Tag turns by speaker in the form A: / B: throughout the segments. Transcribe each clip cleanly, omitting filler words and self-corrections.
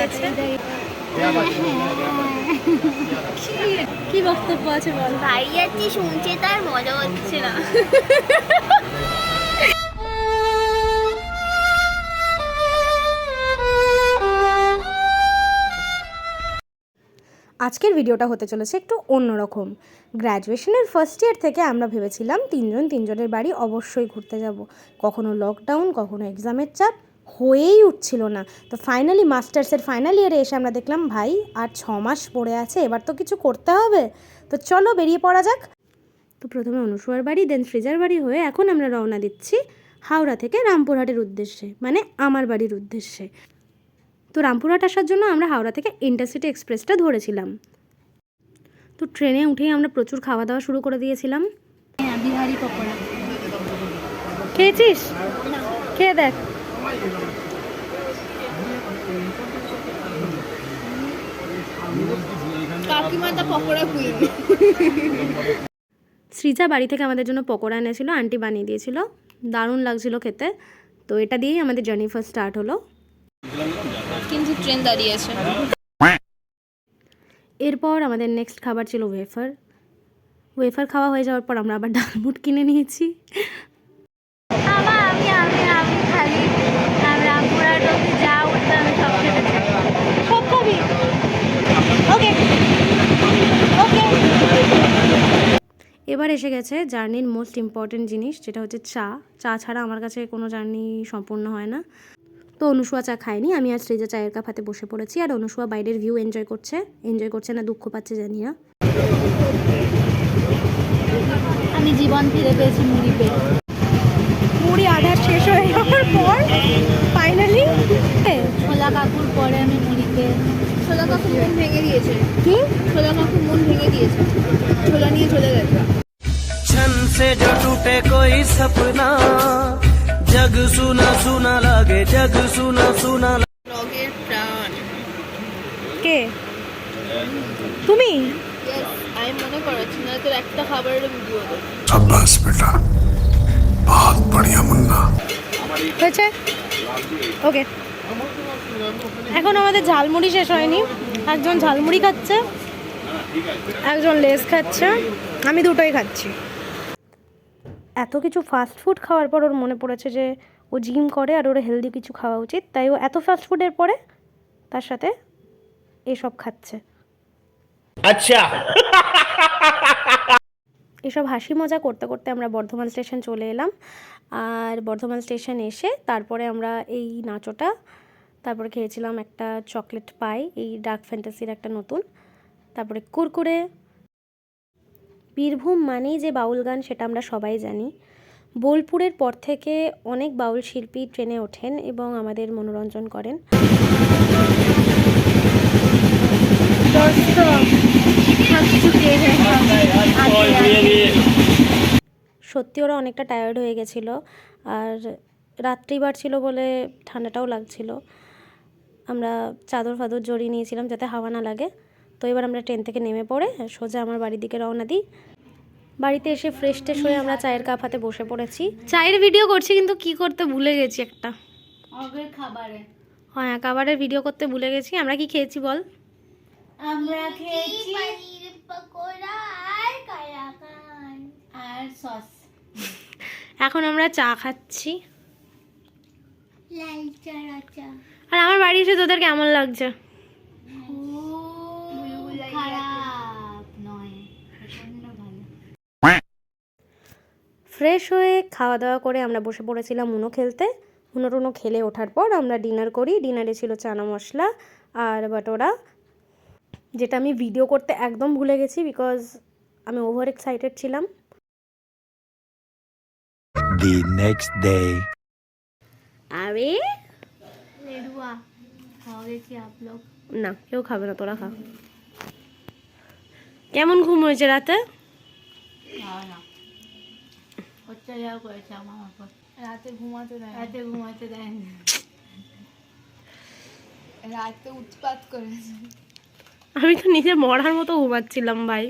A: আছে। কি বক্তব্য আছে বল?
B: ভাই যাচ্ছি শুনছে তার মজা হচ্ছে না।
A: আজকের ভিডিওটা হতে চলেছে একটু অন্যরকম। গ্র্যাজুয়েশনের ফার্স্ট ইয়ার থেকে আমরা ভেবেছিলাম তিনজনের বাড়ি অবশ্যই ঘুরতে যাব। কখনো লকডাউন, কখনো এক্সামের চাপ, হয়েই উঠছিল না। তো ফাইনালি মাস্টার্সের ফাইনাল ইয়ারে এসে আমরা দেখলাম ভাই আর 6 মাস পড়ে আছে, এবার তো কিছু করতে হবে। তো চলো বেরিয়ে পড়া যাক। তো প্রথমে অনুসুয়ার বাড়ি, দেন সৃজার বাড়ি হয়ে এখন আমরা রওনা দিচ্ছি হাওড়া থেকে রামপুরহাটের উদ্দেশ্যে, মানে আমার বাড়ির উদ্দেশ্যে। তো রামপুরহাট আসার জন্য আমরা হাওড়া থেকে ইন্টারসিটি এক্সপ্রেসটা ধরেছিলাম। তো ট্রেনে উঠেই আমরা প্রচুর খাওয়া দাওয়া শুরু করে দিয়েছিলাম।
B: বিহারি পকোড়া
A: খেয়েছিস? খেয়ে দেখ।
B: কাকিমাটা পকোড়া কুইন।
A: সৃজা বাড়ি থেকে আমাদের জন্য পকোড়া এনেছিল, আন্টি বানিয়ে দিয়েছিল, দারুণ লাগছিল খেতে। তো এটা দিয়েই আমাদের জার্নি ফার্স্ট স্টার্ট হলো।
B: কিন্তু ট্রেন দাঁড়িয়ে আছে।
A: এরপর আমাদের নেক্সট খাবার ছিল ওয়েফার খাওয়া হয়ে যাওয়ার পর আমরা আবার ডালমুট কিনে নিয়েছি।
B: আমি খালি রামপুরহাট অব্দি যা উঠতে আমি সব খেতে চাই।
A: সব খাবি? ওকে ওকে। এবার এসে গেছে জার্নির মোস্ট ইম্পর্টেন্ট জিনিস, যেটা হচ্ছে চা ছাড়া আমার কাছে কোনো জার্নি সম্পূর্ণ হয় না। তো অনুসুয়া চা খায়নি, আমি আর সৃজা চায়ের কাপ হাতে বসে পড়েছি। আর অনুসুয়া বাইরের ভিউ এনজয় করছে না দুঃখ পাচ্ছে জানি না।
B: আমি জীবন ফিরে পেয়েছি মুড়ি পেয়ে।
A: মুড়ি আধা শেষ হয়ে যাওয়ার পর ফাইনালি
B: ছোলা কাকুর পরে আমি মুড়িতে। ছোলা কাকু মন ভেঙে দিয়েছে।
A: কি?
B: ছোলা কাকু মন ভেঙে দিয়েছে, ছোলা নিয়ে চলে গেছে।
C: छन से जो टूटे कोई सपना, जग सुना सुना लागे, जग सुना सुना
B: ব্লগের প্রাণ
A: কে তুমি?
B: আমি মনে করাচ্ছি না তোর একটা খাবারের ভিডিও দেবো।
D: शाबाश बेटा, बहुत बढ़िया मुन्ना।
A: হয়েছে? ওকে। এখন আমাদের ঝালমুড়ি শেষ হয়নি, একজন ঝালমুড়ি খাচ্ছে, একজন লেস খাচ্ছে, আমি দুটোই খাচ্ছি। এত কিছু ফাস্ট ফুড খাওয়ার পর ওর মনে পড়েছে যে ও জিম করে আর ওর হেলদি কিছু খাওয়া উচিত, তাই ও এত ফাস্ট ফুডের পরে তার সাথে এসব খাচ্ছে।
C: अच्छा
A: এসব হাসি মজা করতে করতে আমরা বর্ধমান স্টেশন চলে এলাম। আর বর্ধমান স্টেশন এসে তারপরে আমরা এই নাচোটা, তারপরে খেয়েছিলাম একটা চকলেট পাই, এই ডার্ক ফ্যান্টাসির একটা নতুন, তারপরে কুরকুরে। বীরভূম মানেই যে বাউল গান সেটা আমরা সবাই জানি। বোলপুরের পর থেকে অনেক বাউল শিল্পী ট্রেনে ওঠেন এবং আমাদের মনোরঞ্জন করেন। সত্যি ওরা অনেকটা টায়ার্ড হয়ে গেছিলো, আর রাত্রিবার ছিল বলে ঠান্ডাটাও লাগছিল। আমরা চাদর ফাদর জড়িয়ে নিয়েছিলাম যাতে হাওয়া না লাগে। তো এবার আমরা ট্রেন থেকে নেমে পড়ে সোজা আমার বাড়ির দিকে রওনা দিই। বাড়িতে এসে ফ্রেশ ট্রেশ হয়ে আমরা চায়ের কাপ হাতে বসে পড়েছি। চায়ের ভিডিও করছি কিন্তু কি করতে ভুলে গেছি একটা। হ্যাঁ, খাবারের ভিডিও করতে ভুলে গেছি। আমরা কি খেয়েছি বল?
B: আমরা খেয়েছি পনির পকোড়া আর কালাকান আর সস।
A: এখন আমরা চা খাচ্ছি।
B: লাল চা।
A: আর আমার বাড়ি এসে তোদের কেমন লাগছে?
B: খারাপ নয়, প্রচন্ড ভালো।
A: ফ্রেশ হয়ে খাওয়া দাওয়া করে আমরা বসে পড়েছিলাম উনো খেলতে। উনো খেলে ওঠার পর আমরা ডিনার করি। ডিনারে ছিল চানা মশলা আর বাটোরা, যেটা আমি ভিডিও করতে একদম ভুলে গেছি বিকজ আমি ওভার এক্সাইটেড ছিলাম।
D: The next day.
A: আরে
B: लेडुआ खाओगे কি आप लोग?
A: না, কেউ খাবে না, তোরা খা। কেমন ঘুম হয়েছে রাতে?
B: না অত্যাচার করেছে আমার উপর। রাতে ঘুমাতে দেয় না। রাতে উৎপাত করেছে।
A: আমি তো নিজে মরার মতো ঘুমাচ্ছিলাম ভাই।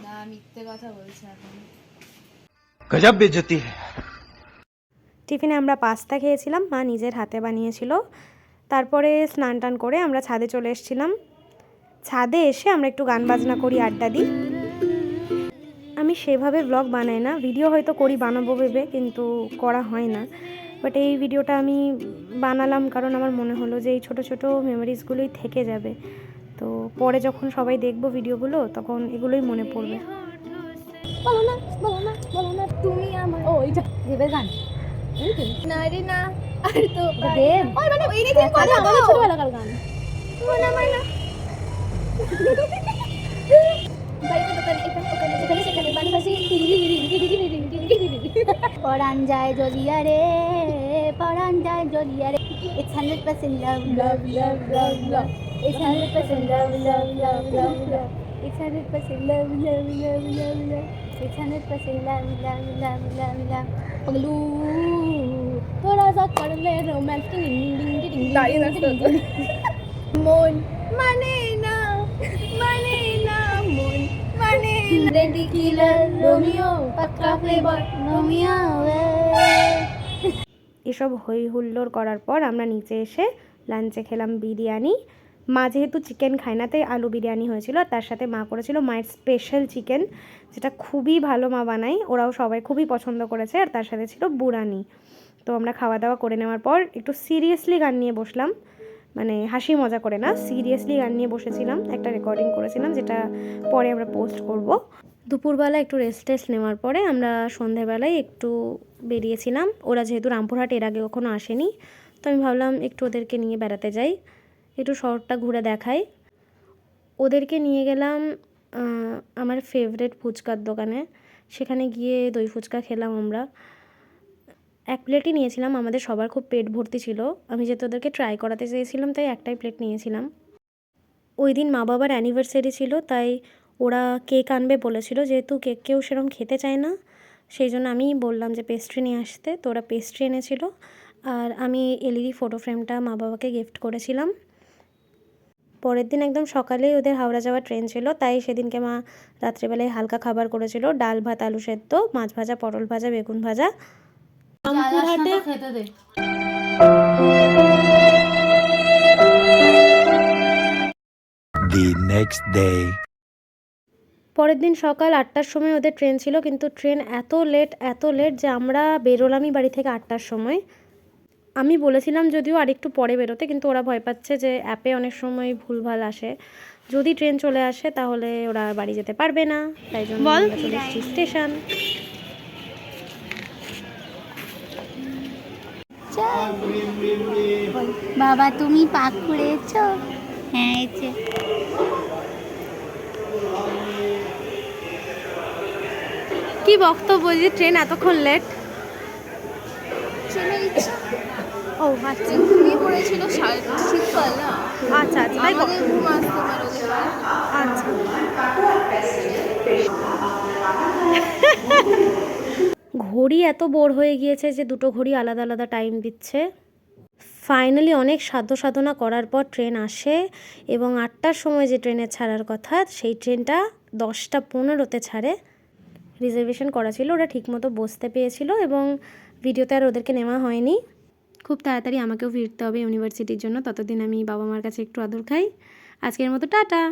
B: না, মিথ্যে কথা বলছে এখন।
C: गजब बेइज्जती है।
A: টিফিনে আমরা পাস্তা খেয়েছিলাম, মা নিজের হাতে বানিয়েছিল। তারপরে স্নান টান করে আমরা ছাদে চলে এসেছিলাম। ছাদে এসে আমরা একটু গান বাজনা করি, আড্ডা দিই। আমি সেভাবে ব্লগ বানাই না, ভিডিও হয়তো করি বানাবো ভেবে, কিন্তু করা হয় না। বাট এই ভিডিওটা আমি বানালাম কারণ আমার মনে হলো যে এই ছোটো ছোটো মেমোরিজগুলোই থেকে যাবে। তো পরে যখন সবাই দেখবো ভিডিওগুলো তখন এগুলোই মনে পড়বে।
B: বলো না বলো না বলো না তুমি আমার ও এইটা দেবের গান না রে না আর তো দেব ওই মানে ওই রে মানে আমাদের ছোটবেলাকার গান মনে না ভাই তো দোকানে এখানে সেখানে বানবাসি পরান যায় জ্বলিয়া রে পরান যায় জ্বলিয়া রে It's 100% love love love love love It's 100% love love love love love It's 100% love love love love love It's 100% love love love love love पगलू थोड़ा सा कर ले रोमांस की डिंग डिंग डिंग डिंग डिंग मोन माने ना मोन माने रेडी किलर रोमियो पक्का फ्लेवर रोमियो
A: এসব হই হুল্লোড় করার পর আমরা নিচে এসে লাঞ্চে খেলাম বিরিয়ানি। মা যেহেতু চিকেন খায় না তাই আলু বিরিয়ানি হয়েছিল, আর তার সাথে মা করেছিল মায়ের স্পেশাল চিকেন, যেটা খুবই ভালো মা বানায়, ওরাও সবাই খুবই পছন্দ করেছে। আর তার সাথে ছিল বুরানি। তো আমরা খাওয়া দাওয়া করে নেওয়ার পর একটু সিরিয়াসলি গান নিয়ে বসলাম, মানে হাসি মজা করে না, সিরিয়াসলি গান নিয়ে বসেছিলাম। একটা রেকর্ডিং করেছিলাম যেটা পরে আমরা পোস্ট করব। দুপুরবেলা একটু রেস্ট নেওয়ার পরে আমরা সন্ধেবেলায় একটু বেরিয়েছিলাম। ওরা যেহেতু রামপুরহাট এর আগে কখনো আসেনি, তো আমি ভাবলাম একটু ওদেরকে নিয়ে বেড়াতে যাই, একটু শহরটা ঘুরে দেখাই। ওদেরকে নিয়ে গেলাম আমার ফেভারিট ফুচকার দোকানে। সেখানে গিয়ে দই ফুচকা খেলাম আমরা। এক প্লেটই নিয়েছিলাম, আমাদের সবার খুব পেট ভর্তি ছিল। আমি যেহেতু ওদেরকে ট্রাই করাতে চেয়েছিলাম তাই একটাই প্লেট নিয়েছিলাম। ওই দিন মা বাবার অ্যানিভার্সারি ছিল, তাই ওরা কেক আনবে বলেছিল। যেহেতু কেক কেউ সেরকম খেতে চায় না, সেই জন্য আমি বললাম যে পেস্ট্রি নিয়ে আসতে, তো ওরা পেস্ট্রি এনেছিল। আর আমি এলইডি ফটো ফ্রেমটা মা বাবাকে গিফট করেছিলাম। পরের দিন একদম সকালেই ওদের হাওড়া যাওয়ার ট্রেন ছিল, তাই সেদিনকে মা রাত্রেবেলায় হালকা খাবার করেছিল, ডাল ভাত আলু সেদ্ধ, মাছ ভাজা, পটল ভাজা, বেগুন ভাজা। রামপুরহাটে
B: খেতে দে
D: The next day.
A: পরের দিন সকাল 8টার সময় ওদের ট্রেন ছিল, কিন্তু ট্রেন এত লেট যে আমরা বেরোলামই বাড়ি থেকে 8টার সময়। আমি বলেছিলাম যদিও আরেকটু পরে বেরোতে, কিন্তু ওরা ভয় পাচ্ছে যে অ্যাপে অনেক সময় ভুলভাল আসে, যদি ট্রেন চলে আসে তাহলে ওরা বাড়ি যেতে পারবে না, তাই জন্য আমরা চলে এসেছি স্টেশন।
B: বাবা তুমি পাক করেছো হ্যাঁ এই যে
A: কি বক্তব্য যে ট্রেন এতক্ষণ লেট? ও আচ্ছা,
B: ঘুমিয়ে পড়েছিল শীতকাল না
A: আচ্ছা তাই
B: আমাদের ঘুম আসতে পারে
A: আচ্ছা। ঘড়ি এত বোর হয়ে গিয়েছে যে দুটো ঘড়ি আলাদা আলাদা টাইম দিচ্ছে। ফাইনালি অনেক সাধ্য সাধনা করার পর ট্রেন আসে, এবং 8টার সময় যে ট্রেনে ছাড়ার কথা সেই ট্রেনটা 10টা 15-তে ছাড়ে। রিজার্ভেশন করা ছিল, ওরা ঠিকমতো বসতে পেয়েছিল, এবং ভিডিওতে আর ওদেরকে নেওয়া হয়নি। খুব তাড়াতাড়ি আমাকেও ফিরতে হবে ইউনিভার্সিটির জন্য, ততদিন আমি বাবা মার কাছে একটু আদর খাই। আজকের মতো টাটা।